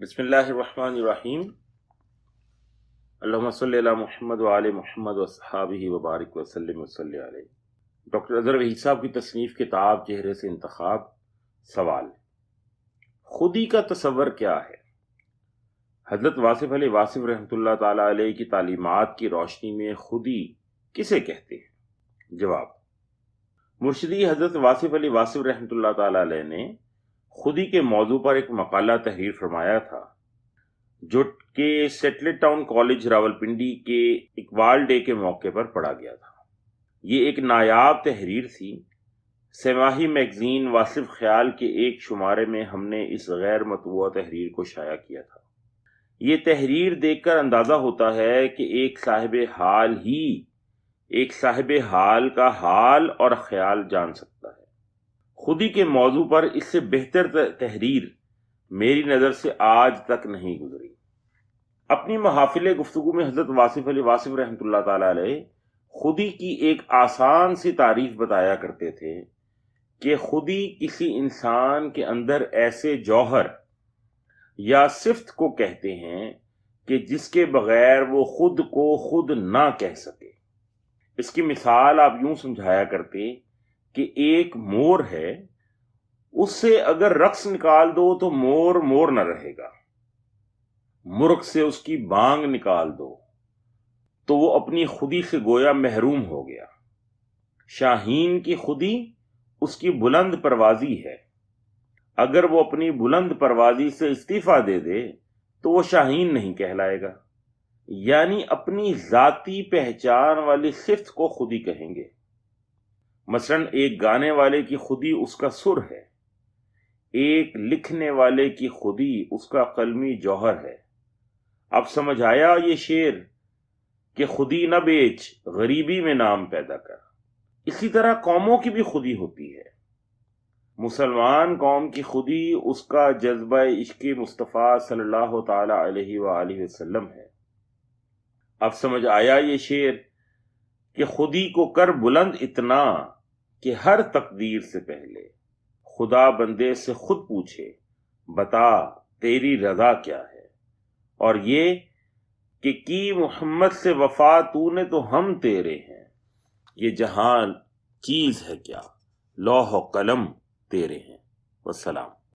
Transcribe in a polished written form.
بسم اللہ الرحمن الرحیم۔ اللہم صلی علی محمد وعلی محمد وصحابہ وبارک وسلم وصلی علیہ۔ ڈاکٹر اظہر وحید صاحب کی تصنیف کتاب چہرے سے انتخاب۔ سوال: خودی کا تصور کیا ہے؟ حضرت واصف علی واصف رحمۃ اللہ تعالی علیہ کی تعلیمات کی روشنی میں خودی کسے کہتے ہیں؟ جواب: مرشدی حضرت واصف علی واصف رحمۃ اللہ تعالی علیہ نے خودی کے موضوع پر ایک مقالہ تحریر فرمایا تھا جو کہ سیٹلٹ ٹاؤن کالج راولپنڈی کے اقبال ڈے کے موقع پر پڑھا گیا تھا۔ یہ ایک نایاب تحریر تھی۔ سماحی میگزین واصف خیال کے ایک شمارے میں ہم نے اس غیر مطبوعہ تحریر کو شائع کیا تھا۔ یہ تحریر دیکھ کر اندازہ ہوتا ہے کہ ایک صاحب حال کا حال اور خیال جان سکتا ہے۔ خودی کے موضوع پر اس سے بہتر تحریر میری نظر سے آج تک نہیں گزری۔ اپنی محافل گفتگو میں حضرت واصف علی واصف رحمۃ اللہ تعالی علیہ خودی کی ایک آسان سی تعریف بتایا کرتے تھے کہ خودی کسی انسان کے اندر ایسے جوہر یا صفت کو کہتے ہیں کہ جس کے بغیر وہ خود کو خود نہ کہہ سکے۔ اس کی مثال آپ یوں سمجھایا کرتے کہ ایک مور ہے، اس سے اگر رقص نکال دو تو مور نہ رہے گا۔ مرغ سے اس کی بانگ نکال دو تو وہ اپنی خودی سے گویا محروم ہو گیا۔ شاہین کی خودی اس کی بلند پروازی ہے، اگر وہ اپنی بلند پروازی سے استعفیٰ دے دے تو وہ شاہین نہیں کہلائے گا، یعنی اپنی ذاتی پہچان والی صفت کو خودی کہیں گے۔ مثلا ایک گانے والے کی خودی اس کا سر ہے، ایک لکھنے والے کی خودی اس کا قلمی جوہر ہے۔ اب سمجھ آیا یہ شعر کہ خودی نہ بیچ غریبی میں نام پیدا کر۔ اسی طرح قوموں کی بھی خودی ہوتی ہے۔ مسلمان قوم کی خودی اس کا جذبہ عشق مصطفیٰ صلی اللہ تعالی علیہ وآلہ وسلم ہے۔ اب سمجھ آیا یہ شعر کہ خودی کو کر بلند اتنا کہ ہر تقدیر سے پہلے خدا بندے سے خود پوچھے بتا تیری رضا کیا ہے، اور یہ کہ کی محمد سے وفا تو نے تو ہم تیرے ہیں، یہ جہان چیز ہے کیا لوح و قلم تیرے ہیں۔ والسلام۔